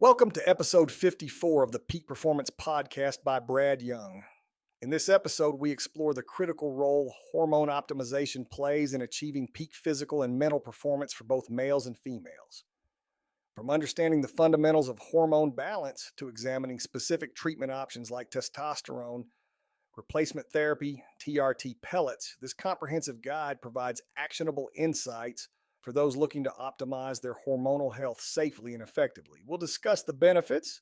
Welcome to episode 54 of the Peak Performance Podcast by Brad Young. In this episode, we explore the critical role hormone optimization plays in achieving peak physical and mental performance for both males and females. From understanding the fundamentals of hormone balance to examining specific treatment options like testosterone, replacement therapy, TRT pellets, this comprehensive guide provides actionable insights for those looking to optimize their hormonal health safely and effectively. We'll discuss the benefits,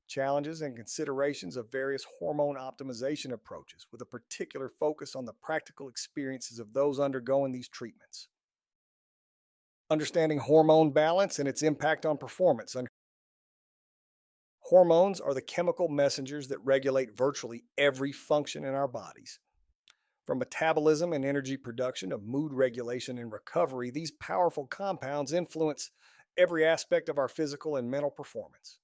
challenges, and considerations of various hormone optimization approaches, with a particular focus on the practical experiences of those undergoing these treatments. Understanding hormone balance and its impact on performance. Hormones are the chemical messengers that regulate virtually every function in our bodies. From metabolism and energy production to mood regulation and recovery, these powerful compounds influence every aspect of our physical and mental performance.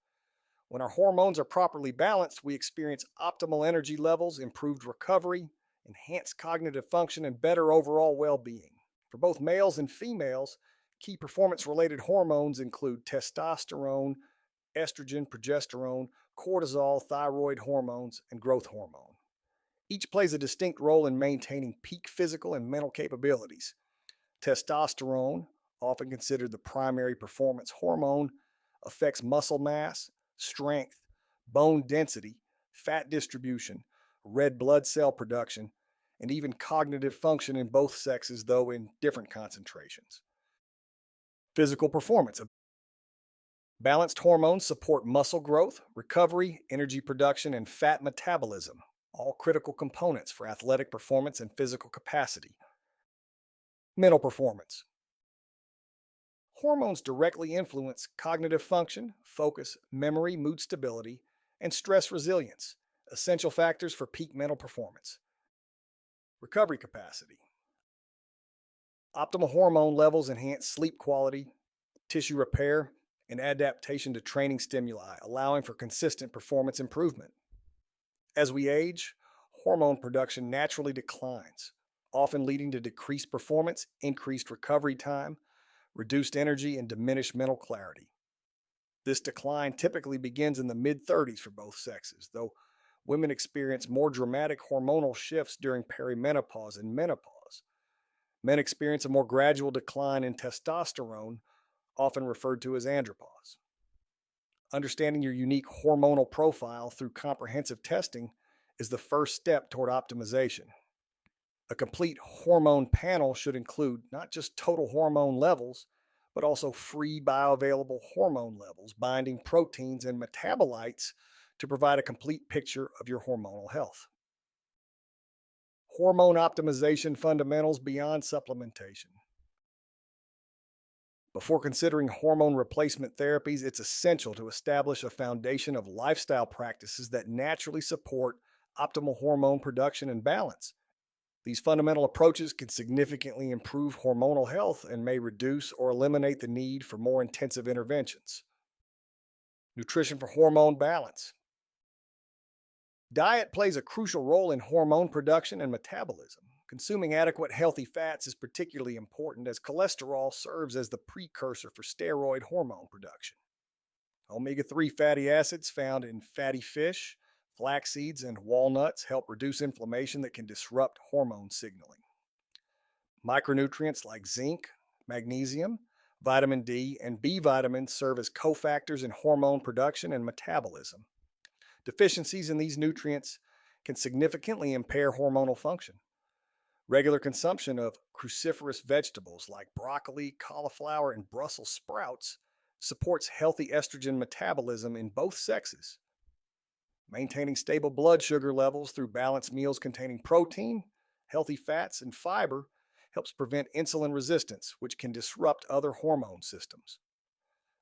When our hormones are properly balanced, we experience optimal energy levels, improved recovery, enhanced cognitive function, and better overall well-being. For both males and females, key performance-related hormones include testosterone, estrogen, progesterone, cortisol, thyroid hormones, and growth hormone. Each plays a distinct role in maintaining peak physical and mental capabilities. Testosterone, often considered the primary performance hormone, affects muscle mass, strength, bone density, fat distribution, red blood cell production, and even cognitive function in both sexes, though in different concentrations. Physical performance. Balanced hormones support muscle growth, recovery, energy production, and fat metabolism, all critical components for athletic performance and physical capacity. Mental performance. Hormones directly influence cognitive function, focus, memory, mood stability, and stress resilience, essential factors for peak mental performance. Recovery capacity. Optimal hormone levels enhance sleep quality, tissue repair, and adaptation to training stimuli, allowing for consistent performance improvement. As we age, hormone production naturally declines, often leading to decreased performance, increased recovery time, reduced energy, and diminished mental clarity. This decline typically begins in the mid-30s for both sexes, though women experience more dramatic hormonal shifts during perimenopause and menopause. Men experience a more gradual decline in testosterone, often referred to as andropause. Understanding your unique hormonal profile through comprehensive testing is the first step toward optimization. A complete hormone panel should include not just total hormone levels, but also free bioavailable hormone levels, binding proteins, and metabolites to provide a complete picture of your hormonal health. Hormone optimization fundamentals beyond supplementation. Before considering hormone replacement therapies, it's essential to establish a foundation of lifestyle practices that naturally support optimal hormone production and balance. These fundamental approaches can significantly improve hormonal health and may reduce or eliminate the need for more intensive interventions. Nutrition for hormone balance. Diet plays a crucial role in hormone production and metabolism. Consuming adequate healthy fats is particularly important as cholesterol serves as the precursor for steroid hormone production. Omega-3 fatty acids found in fatty fish, flax seeds, and walnuts help reduce inflammation that can disrupt hormone signaling. Micronutrients like zinc, magnesium, vitamin D, and B vitamins serve as cofactors in hormone production and metabolism. Deficiencies in these nutrients can significantly impair hormonal function. Regular consumption of cruciferous vegetables like broccoli, cauliflower, and Brussels sprouts supports healthy estrogen metabolism in both sexes. Maintaining stable blood sugar levels through balanced meals containing protein, healthy fats, and fiber helps prevent insulin resistance, which can disrupt other hormone systems.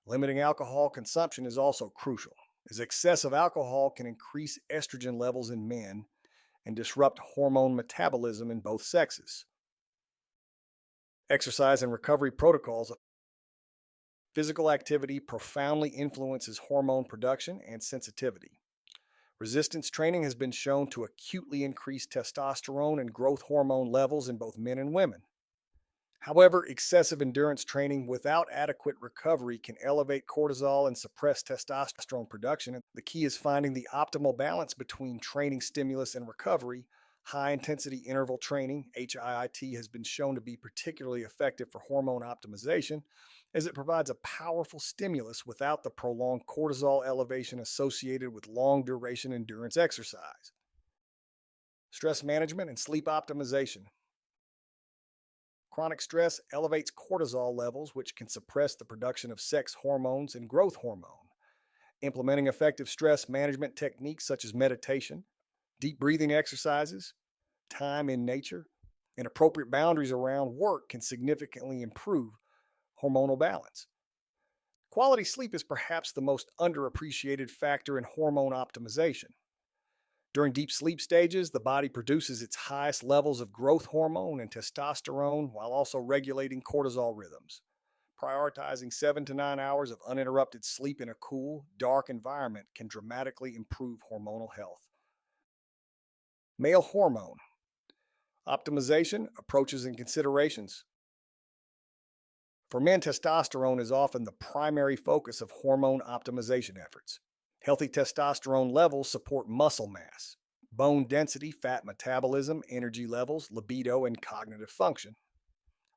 Limiting alcohol consumption is also crucial, as excessive alcohol can increase estrogen levels in men and disrupt hormone metabolism in both sexes. Exercise and recovery protocols. Physical activity profoundly influences hormone production and sensitivity. Resistance training has been shown to acutely increase testosterone and growth hormone levels in both men and women. However, excessive endurance training without adequate recovery can elevate cortisol and suppress testosterone production. The key is finding the optimal balance between training stimulus and recovery. High intensity interval training, HIIT, has been shown to be particularly effective for hormone optimization as it provides a powerful stimulus without the prolonged cortisol elevation associated with long duration endurance exercise. Stress management and sleep optimization. Chronic stress elevates cortisol levels, which can suppress the production of sex hormones and growth hormone. Implementing effective stress management techniques such as meditation, deep breathing exercises, time in nature, and appropriate boundaries around work can significantly improve hormonal balance. Quality sleep is perhaps the most underappreciated factor in hormone optimization. During deep sleep stages, the body produces its highest levels of growth hormone and testosterone while also regulating cortisol rhythms. Prioritizing 7 to 9 hours of uninterrupted sleep in a cool, dark environment can dramatically improve hormonal health. Male hormone optimization, approaches, and considerations. For men, testosterone is often the primary focus of hormone optimization efforts. Healthy testosterone levels support muscle mass, bone density, fat metabolism, energy levels, libido, and cognitive function.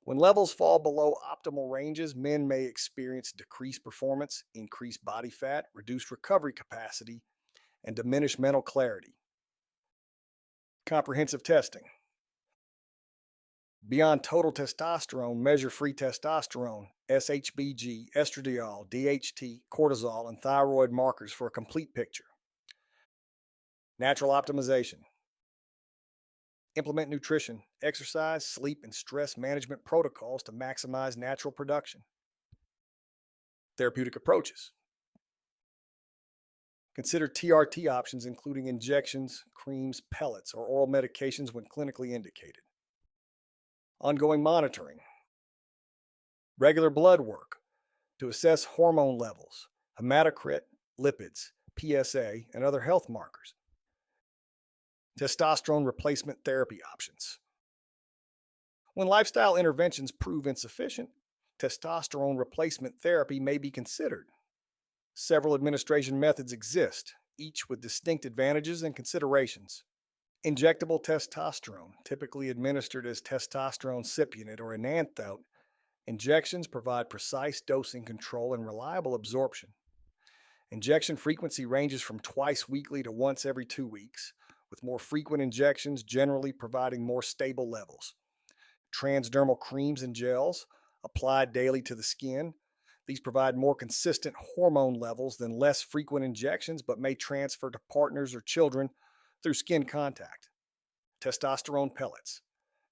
When levels fall below optimal ranges, men may experience decreased performance, increased body fat, reduced recovery capacity, and diminished mental clarity. Comprehensive testing. Beyond total testosterone, measure free testosterone, SHBG, estradiol, DHT, cortisol, and thyroid markers for a complete picture. Natural optimization. Implement nutrition, exercise, sleep, and stress management protocols to maximize natural production. Therapeutic approaches. Consider TRT options, including injections, creams, pellets, or oral medications when clinically indicated. Ongoing monitoring. Regular blood work to assess hormone levels, hematocrit, lipids, PSA, and other health markers. Testosterone replacement therapy options. When lifestyle interventions prove insufficient, testosterone replacement therapy may be considered. Several administration methods exist, each with distinct advantages and considerations. Injectable testosterone, typically administered as testosterone cypionate or enantiote, injections provide precise dosing control and reliable absorption. Injection frequency ranges from twice weekly to once every 2 weeks, with more frequent injections generally providing more stable levels. Transdermal creams and gels, applied daily to the skin, these provide more consistent hormone levels than less frequent injections but may transfer to partners or children through skin contact. Testosterone pellets.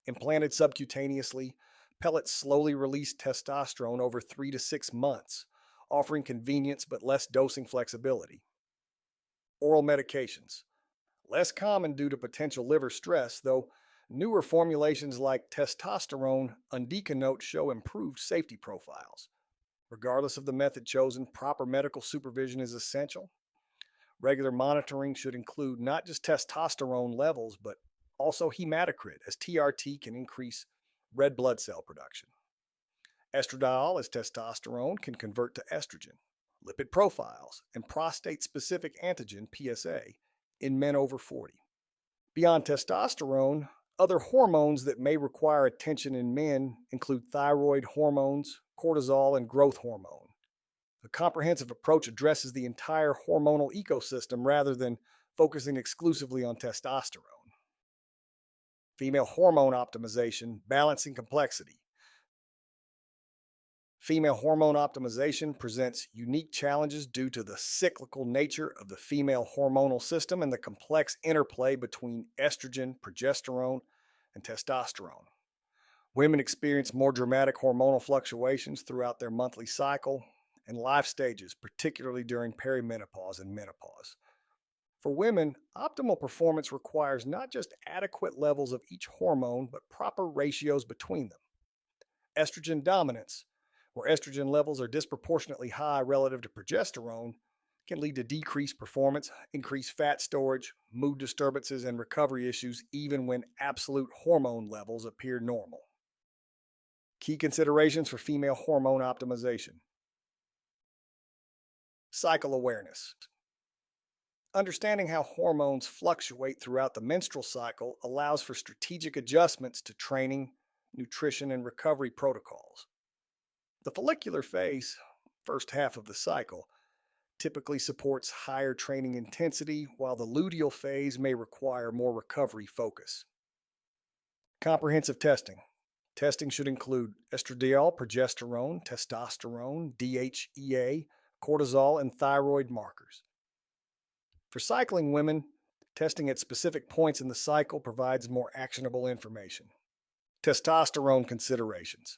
Implanted subcutaneously, pellets slowly release testosterone over 3 to 6 months, offering convenience but less dosing flexibility. Oral medications. Less common due to potential liver stress, though newer formulations like testosterone undecanoate show improved safety profiles. Regardless of the method chosen, proper medical supervision is essential. Regular monitoring should include not just testosterone levels, but also hematocrit, as TRT can increase red blood cell production. Estradiol, as testosterone, can convert to estrogen. Lipid profiles and prostate-specific antigen, PSA, in men over 40. Beyond testosterone, other hormones that may require attention in men include thyroid hormones, cortisol, and growth hormone. A comprehensive approach addresses the entire hormonal ecosystem rather than focusing exclusively on testosterone. Female hormone optimization, balancing complexity. Female hormone optimization presents unique challenges due to the cyclical nature of the female hormonal system and the complex interplay between estrogen, progesterone, and testosterone. Women experience more dramatic hormonal fluctuations throughout their monthly cycle and life stages, particularly during perimenopause and menopause. For women, optimal performance requires not just adequate levels of each hormone, but proper ratios between them. Estrogen dominance, where estrogen levels are disproportionately high relative to progesterone, can lead to decreased performance, increased fat storage, mood disturbances, and recovery issues even when absolute hormone levels appear normal. Key considerations for female hormone optimization. Cycle awareness. Understanding how hormones fluctuate throughout the menstrual cycle allows for strategic adjustments to training, nutrition, and recovery protocols. The follicular phase, first half of the cycle, typically supports higher training intensity, while the luteal phase may require more recovery focus. Comprehensive testing. Testing should include estradiol, progesterone, testosterone, DHEA, cortisol, and thyroid markers. For cycling women, testing at specific points in the cycle provides more actionable information. Testosterone considerations.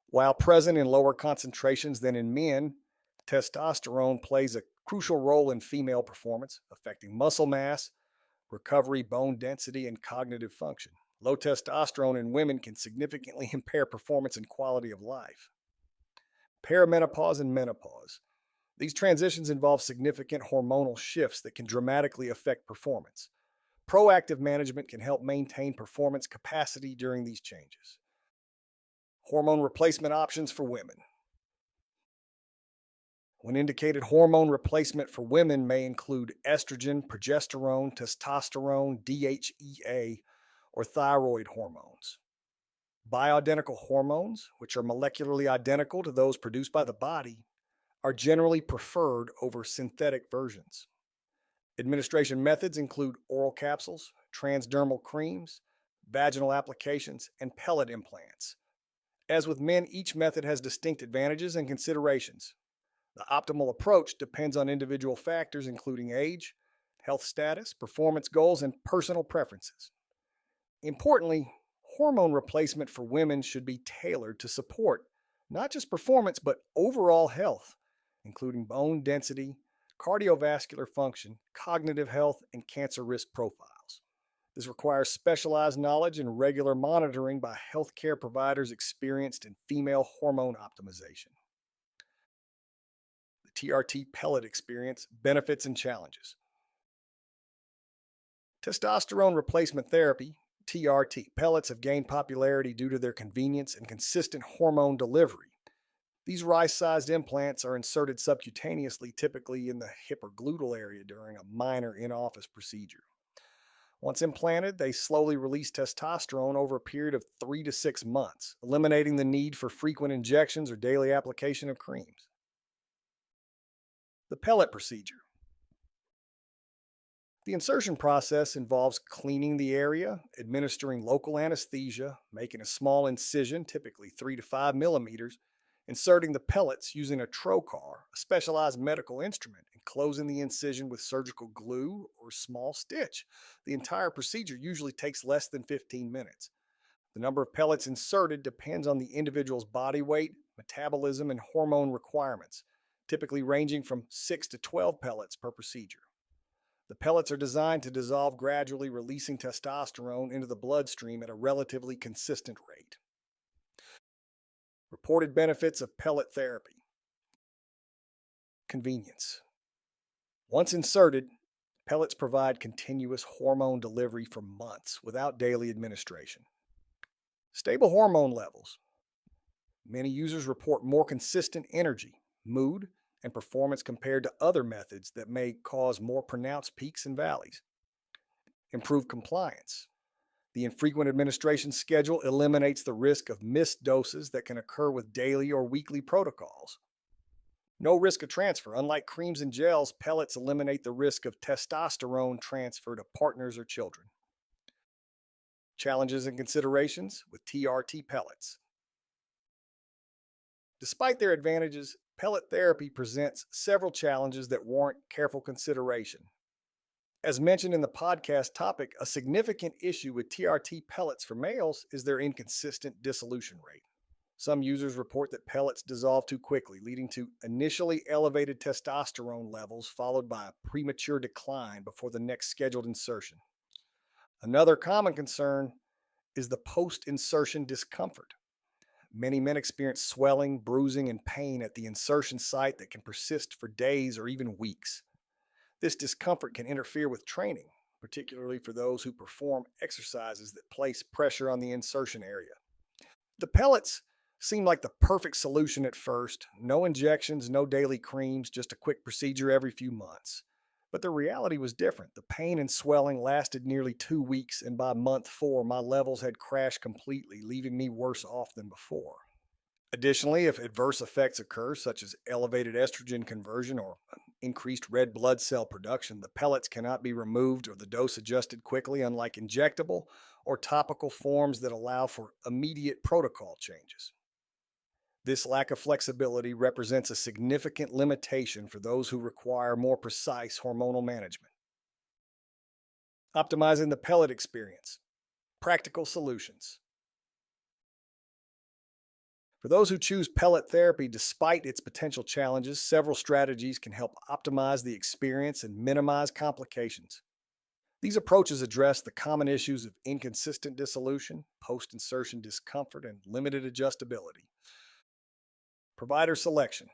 While present in lower concentrations than in men, testosterone plays a crucial role in female performance, affecting muscle mass, recovery, bone density, and cognitive function. Low testosterone in women can significantly impair performance and quality of life. Perimenopause and menopause. These transitions involve significant hormonal shifts that can dramatically affect performance. Proactive management can help maintain performance capacity during these changes. Hormone replacement options for women. When indicated, hormone replacement for women may include estrogen, progesterone, testosterone, DHEA, or thyroid hormones. Bioidentical hormones, which are molecularly identical to those produced by the body, are generally preferred over synthetic versions. Administration methods include oral capsules, transdermal creams, vaginal applications, and pellet implants. As with men, each method has distinct advantages and considerations. The optimal approach depends on individual factors including age, health status, performance goals, and personal preferences. Importantly, hormone replacement for women should be tailored to support not just performance but overall health, including bone density, cardiovascular function, cognitive health, and cancer risk profiles. This requires specialized knowledge and regular monitoring by healthcare providers experienced in female hormone optimization. The TRT pellet experience, benefits and challenges. Testosterone replacement therapy, TRT, pellets have gained popularity due to their convenience and consistent hormone delivery. These rice-sized implants are inserted subcutaneously, typically in the hip or gluteal area during a minor in-office procedure. Once implanted, they slowly release testosterone over a period of 3 to 6 months, eliminating the need for frequent injections or daily application of creams. The pellet procedure. The insertion process involves cleaning the area, administering local anesthesia, making a small incision, typically 3 to 5 millimeters, inserting the pellets using a trocar, a specialized medical instrument, and closing the incision with surgical glue or small stitch. The entire procedure usually takes less than 15 minutes. The number of pellets inserted depends on the individual's body weight, metabolism, and hormone requirements, typically ranging from 6 to 12 pellets per procedure. The pellets are designed to dissolve gradually, releasing testosterone into the bloodstream at a relatively consistent rate. Reported benefits of pellet therapy. Convenience. Once inserted, pellets provide continuous hormone delivery for months without daily administration. Stable hormone levels. Many users report more consistent energy, mood, and performance compared to other methods that may cause more pronounced peaks and valleys. Improved compliance. The infrequent administration schedule eliminates the risk of missed doses that can occur with daily or weekly protocols. No risk of transfer. Unlike creams and gels, pellets eliminate the risk of testosterone transfer to partners or children. Challenges and considerations with TRT pellets. Despite their advantages, pellet therapy presents several challenges that warrant careful consideration. As mentioned in the podcast topic, a significant issue with TRT pellets for males is their inconsistent dissolution rate. Some users report that pellets dissolve too quickly, leading to initially elevated testosterone levels followed by a premature decline before the next scheduled insertion. Another common concern is the post-insertion discomfort. Many men experience swelling, bruising, and pain at the insertion site that can persist for days or even weeks. This discomfort can interfere with training, particularly for those who perform exercises that place pressure on the insertion area. The pellets seemed like the perfect solution at first. No injections, no daily creams, just a quick procedure every few months. But the reality was different. The pain and swelling lasted nearly 2 weeks, and by month 4, my levels had crashed completely, leaving me worse off than before. Additionally, if adverse effects occur, such as elevated estrogen conversion or increased red blood cell production, the pellets cannot be removed or the dose adjusted quickly, unlike injectable or topical forms that allow for immediate protocol changes. This lack of flexibility represents a significant limitation for those who require more precise hormonal management. Optimizing the pellet experience. Practical solutions. For those who choose pellet therapy despite its potential challenges, several strategies can help optimize the experience and minimize complications. These approaches address the common issues of inconsistent dissolution, post insertion discomfort, and limited adjustability. Provider selection.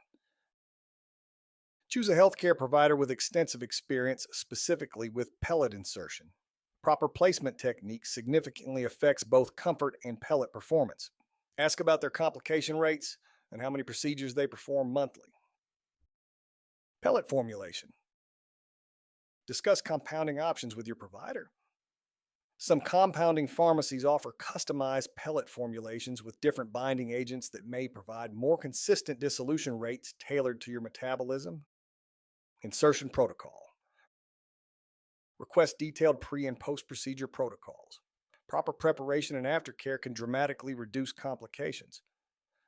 Choose a healthcare provider with extensive experience specifically with pellet insertion. Proper placement techniques significantly affects both comfort and pellet performance. Ask about their complication rates and how many procedures they perform monthly. Pellet formulation. Discuss compounding options with your provider. Some compounding pharmacies offer customized pellet formulations with different binding agents that may provide more consistent dissolution rates tailored to your metabolism. Insertion protocol. Request detailed pre and post procedure protocols. Proper preparation and aftercare can dramatically reduce complications.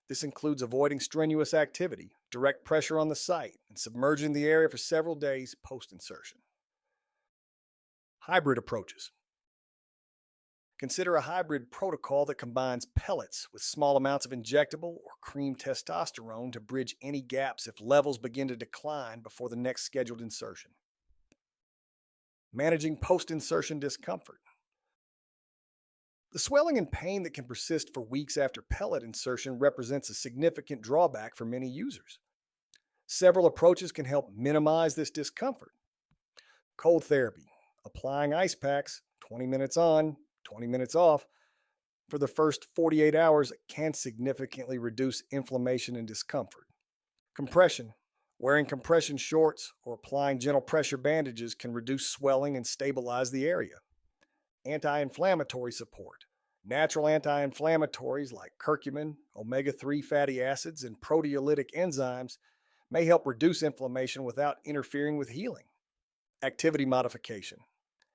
This includes avoiding strenuous activity, direct pressure on the site, and submerging the area for several days post insertion. Hybrid approaches. Consider a hybrid protocol that combines pellets with small amounts of injectable or cream testosterone to bridge any gaps if levels begin to decline before the next scheduled insertion. Managing post insertion discomfort. The swelling and pain that can persist for weeks after pellet insertion represents a significant drawback for many users. Several approaches can help minimize this discomfort. Cold therapy. Applying ice packs, 20 minutes on, 20 minutes off, for the first 48 hours can significantly reduce inflammation and discomfort. Compression. Wearing compression shorts or applying gentle pressure bandages can reduce swelling and stabilize the area. Anti-inflammatory support. Natural anti-inflammatories like curcumin, omega-3 fatty acids, and proteolytic enzymes may help reduce inflammation without interfering with healing. Activity modification.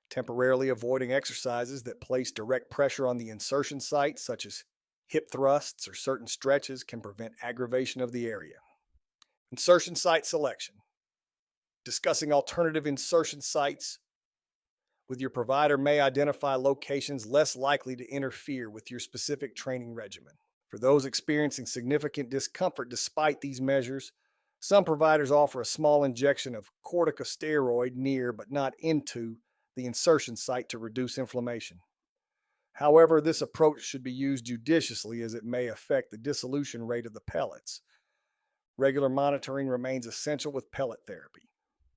Temporarily avoiding exercises that place direct pressure on the insertion site, such as hip thrusts or certain stretches, can prevent aggravation of the area. Insertion site selection. Discussing alternative insertion sites with your provider may identify locations less likely to interfere with your specific training regimen. For those experiencing significant discomfort despite these measures, some providers offer a small injection of corticosteroid near but not into the insertion site to reduce inflammation. However, this approach should be used judiciously as it may affect the dissolution rate of the pellets. Regular monitoring remains essential with pellet therapy.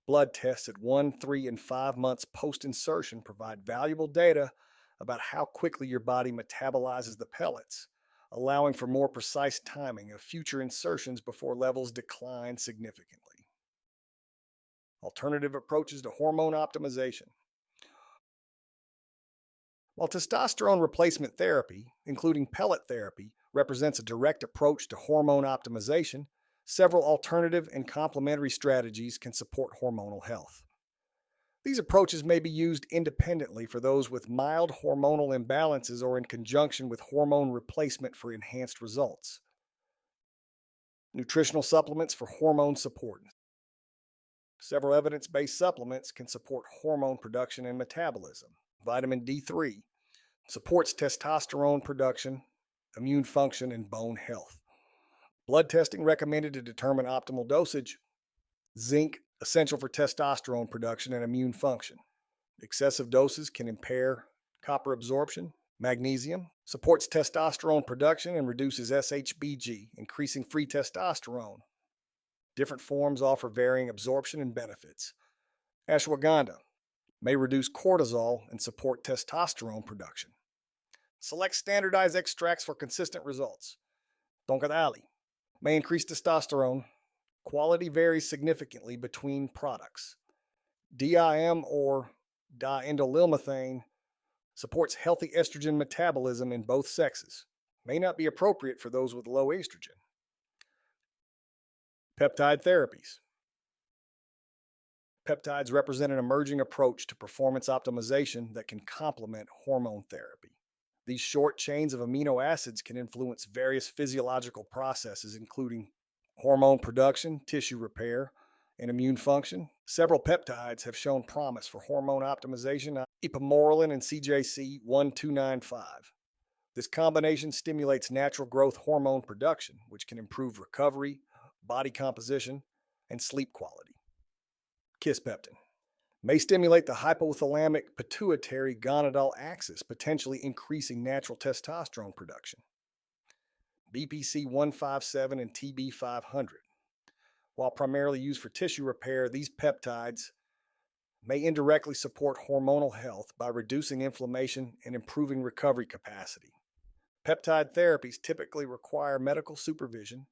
Blood tests at 1, 3, and 5 months post-insertion provide valuable data about how quickly your body metabolizes the pellets, allowing for more precise timing of future insertions before levels decline significantly. Alternative approaches to hormone optimization. While testosterone replacement therapy, including pellet therapy, represents a direct approach to hormone optimization, several alternative and complementary strategies can support hormonal health. These approaches may be used independently for those with mild hormonal imbalances or in conjunction with hormone replacement for enhanced results. Nutritional supplements for hormone support. Several evidence-based supplements can support hormone production and metabolism. Vitamin D3 supports testosterone production, immune function, and bone health. Blood testing recommended to determine optimal dosage. Zinc, essential for testosterone production and immune function. Excessive doses can impair copper absorption. Magnesium supports testosterone production and reduces SHBG, increasing free testosterone. Different forms offer varying absorption and benefits. Ashwagandha may reduce cortisol and support testosterone production. Select standardized extracts for consistent results. Donkadali may increase testosterone. Quality varies significantly between products. DIM or diindolylmethane supports healthy estrogen metabolism in both sexes. May not be appropriate for those with low estrogen. Peptide therapies. Peptides represent an emerging approach to performance optimization that can complement hormone therapy. These short chains of amino acids can influence various physiological processes, including hormone production, tissue repair, and immune function. Several peptides have shown promise for hormone optimization, ipamorelin and CJC 1295. This combination stimulates natural growth hormone production, which can improve recovery, body composition, and sleep quality. Kisspeptin may stimulate the hypothalamic pituitary gonadal axis, potentially increasing natural testosterone production. BPC 157 and TB 500. While primarily used for tissue repair, these peptides may indirectly support hormonal health by reducing inflammation and improving recovery capacity. Peptide therapies typically require medical supervision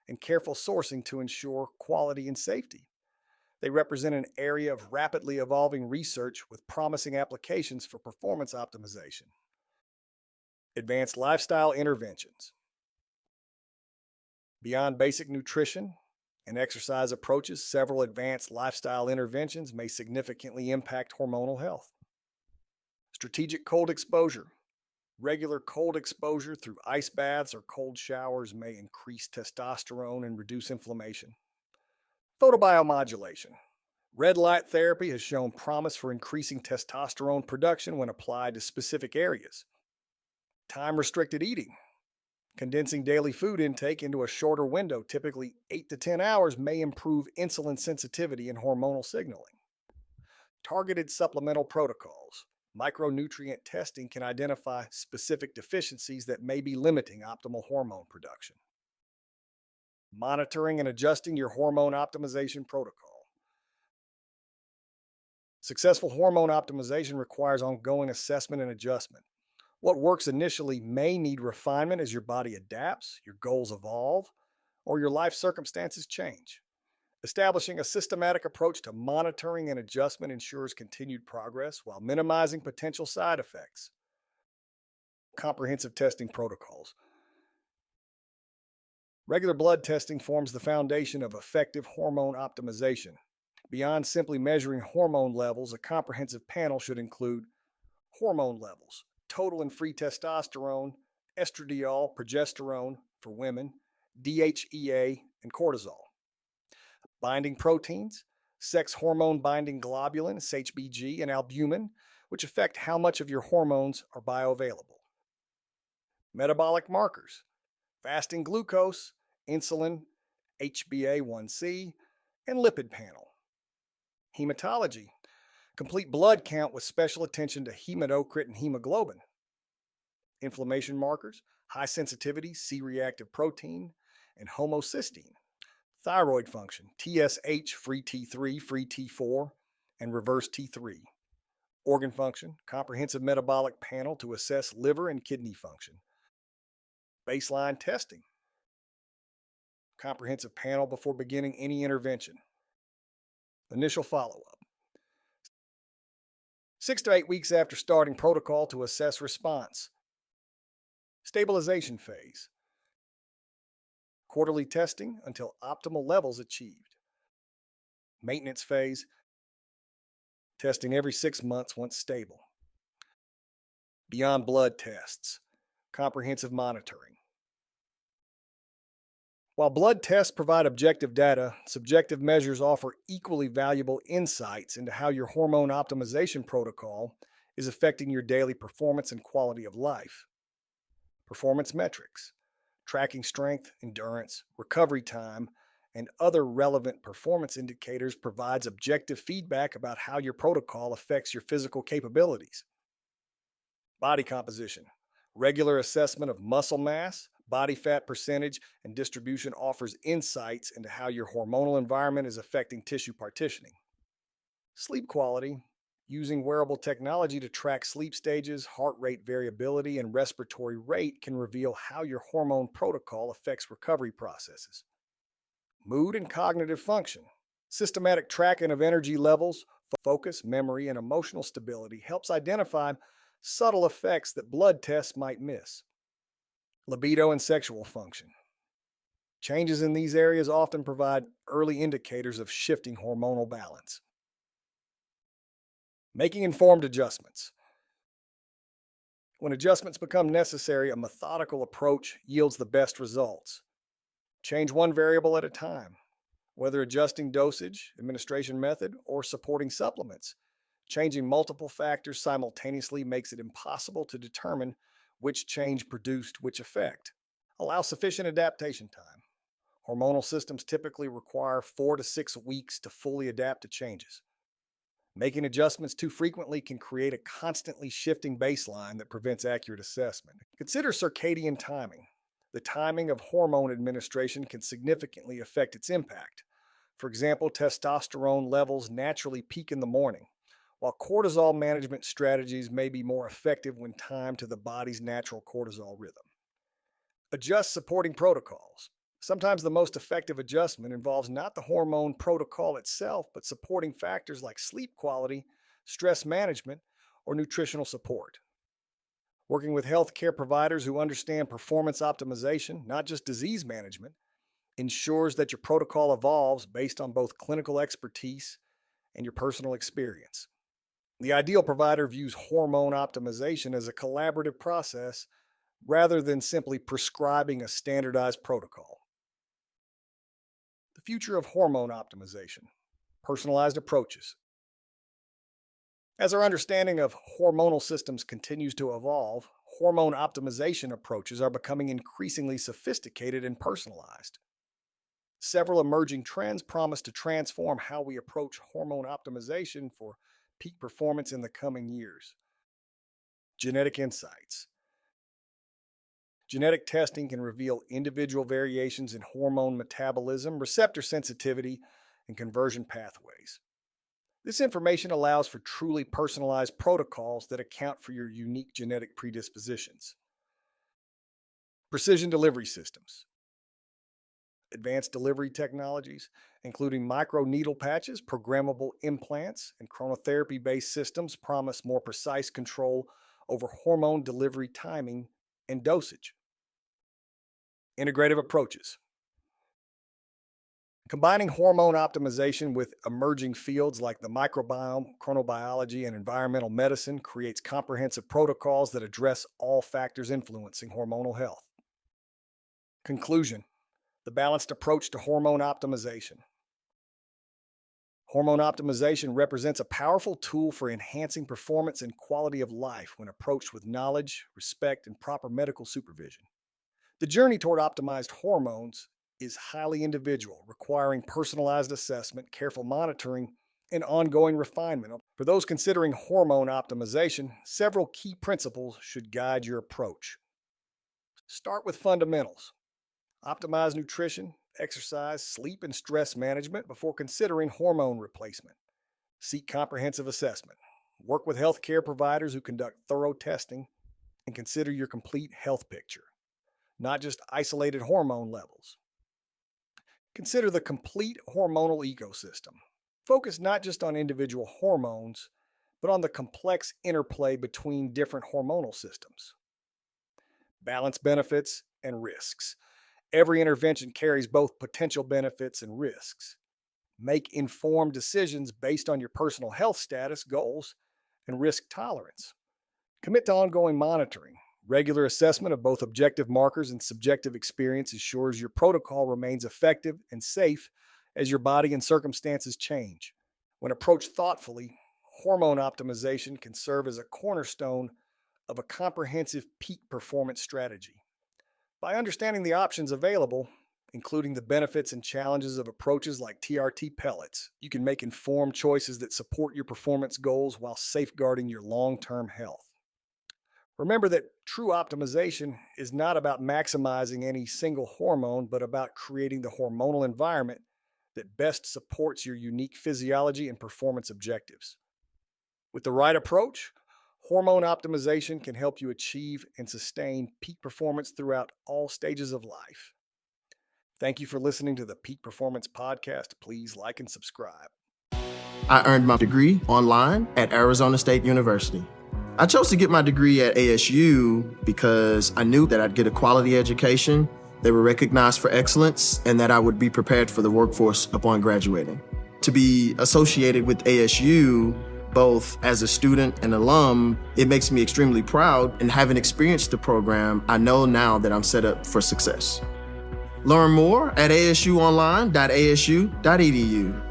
and careful sourcing to ensure quality and safety. They represent an area of rapidly evolving research with promising applications for performance optimization. Advanced lifestyle interventions. Beyond basic nutrition and exercise approaches, several advanced lifestyle interventions may significantly impact hormonal health. Strategic cold exposure. Regular cold exposure through ice baths or cold showers may increase testosterone and reduce inflammation. Photobiomodulation. Red light therapy has shown promise for increasing testosterone production when applied to specific areas. Time-restricted eating. Condensing daily food intake into a shorter window, typically 8 to 10 hours, may improve insulin sensitivity and hormonal signaling. Targeted supplemental protocols. Micronutrient testing can identify specific deficiencies that may be limiting optimal hormone production. Monitoring and adjusting your hormone optimization protocol. Successful hormone optimization requires ongoing assessment and adjustment. What works initially may need refinement as your body adapts, your goals evolve, or your life circumstances change. Establishing a systematic approach to monitoring and adjustment ensures continued progress while minimizing potential side effects. Comprehensive testing protocols. Regular blood testing forms the foundation of effective hormone optimization. Beyond simply measuring hormone levels, a comprehensive panel should include hormone levels, total and free testosterone, estradiol, progesterone for women, DHEA, and cortisol. Binding proteins, sex hormone binding globulin, SHBG, and albumin, which affect how much of your hormones are bioavailable. Metabolic markers, fasting glucose, insulin, HbA1c, and lipid panel. Hematology, complete blood count with special attention to hematocrit and hemoglobin. Inflammation markers, high sensitivity C-reactive protein, and homocysteine. Thyroid function, TSH, free T3, free T4, and reverse T3. Organ function, comprehensive metabolic panel to assess liver and kidney function. Baseline testing, comprehensive panel before beginning any intervention. Initial follow-up. 6 to 8 weeks after starting protocol to assess response. Stabilization phase. Quarterly testing until optimal levels achieved. Maintenance phase. Testing every 6 months once stable. Beyond blood tests. Comprehensive monitoring. While blood tests provide objective data, subjective measures offer equally valuable insights into how your hormone optimization protocol is affecting your daily performance and quality of life. Performance metrics, tracking strength, endurance, recovery time, and other relevant performance indicators provides objective feedback about how your protocol affects your physical capabilities. Body composition, regular assessment of muscle mass, body fat percentage, and distribution offers insights into how your hormonal environment is affecting tissue partitioning. Sleep quality, Using wearable technology to track sleep stages, heart rate variability, and respiratory rate can reveal how your hormone protocol affects recovery processes. Mood and cognitive function. Systematic tracking of energy levels, focus, memory, and emotional stability helps identify subtle effects that blood tests might miss. Libido and sexual function. Changes in these areas often provide early indicators of shifting hormonal balance. Making informed adjustments. When adjustments become necessary, a methodical approach yields the best results. Change one variable at a time, whether adjusting dosage, administration method, or supporting supplements. Changing multiple factors simultaneously makes it impossible to determine which change produced which effect. Allow sufficient adaptation time. Hormonal systems typically require 4 to 6 weeks to fully adapt to changes. Making adjustments too frequently can create a constantly shifting baseline that prevents accurate assessment. Consider circadian timing. The timing of hormone administration can significantly affect its impact. For example, testosterone levels naturally peak in the morning, while cortisol management strategies may be more effective when timed to the body's natural cortisol rhythm. Adjust supporting protocols. Sometimes the most effective adjustment involves not the hormone protocol itself, but supporting factors like sleep quality, stress management, or nutritional support. Working with healthcare providers who understand performance optimization, not just disease management, ensures that your protocol evolves based on both clinical expertise and your personal experience. The ideal provider views hormone optimization as a collaborative process rather than simply prescribing a standardized protocol. The future of hormone optimization, personalized approaches. As our understanding of hormonal systems continues to evolve, hormone optimization approaches are becoming increasingly sophisticated and personalized. Several emerging trends promise to transform how we approach hormone optimization for peak performance in the coming years. Genetic insights. Genetic testing can reveal individual variations in hormone metabolism, receptor sensitivity, and conversion pathways. This information allows for truly personalized protocols that account for your unique genetic predispositions. Precision delivery systems. Advanced delivery technologies, including microneedle patches, programmable implants, and chronotherapy based systems, promise more precise control over hormone delivery timing and dosage. Integrative approaches. Combining hormone optimization with emerging fields like the microbiome, chronobiology, and environmental medicine creates comprehensive protocols that address all factors influencing hormonal health. Conclusion: the balanced approach to hormone optimization. Hormone optimization represents a powerful tool for enhancing performance and quality of life when approached with knowledge, respect, and proper medical supervision. The journey toward optimized hormones is highly individual, requiring personalized assessment, careful monitoring, and ongoing refinement. For those considering hormone optimization, several key principles should guide your approach. Start with fundamentals. Optimize nutrition, exercise, sleep, and stress management before considering hormone replacement. Seek comprehensive assessment. Work with healthcare providers who conduct thorough testing and consider your complete health picture, not just isolated hormone levels. Consider the complete hormonal ecosystem. Focus not just on individual hormones, but on the complex interplay between different hormonal systems. Balance benefits and risks. Every intervention carries both potential benefits and risks. Make informed decisions based on your personal health status, goals, and risk tolerance. Commit to ongoing monitoring. Regular assessment of both objective markers and subjective experience ensures your protocol remains effective and safe as your body and circumstances change. When approached thoughtfully, hormone optimization can serve as a cornerstone of a comprehensive peak performance strategy. By understanding the options available, including the benefits and challenges of approaches like TRT pellets, you can make informed choices that support your performance goals while safeguarding your long-term health. Remember that true optimization is not about maximizing any single hormone, but about creating the hormonal environment that best supports your unique physiology and performance objectives. With the right approach, hormone optimization can help you achieve and sustain peak performance throughout all stages of life. Thank you for listening to the Peak Performance Podcast. Please like and subscribe. I earned my degree online at Arizona State University. I chose to get my degree at ASU because I knew that I'd get a quality education, they were recognized for excellence, and that I would be prepared for the workforce upon graduating. To be associated with ASU, both as a student and alum, it makes me extremely proud, and having experienced the program, I know now that I'm set up for success. Learn more at asuonline.asu.edu.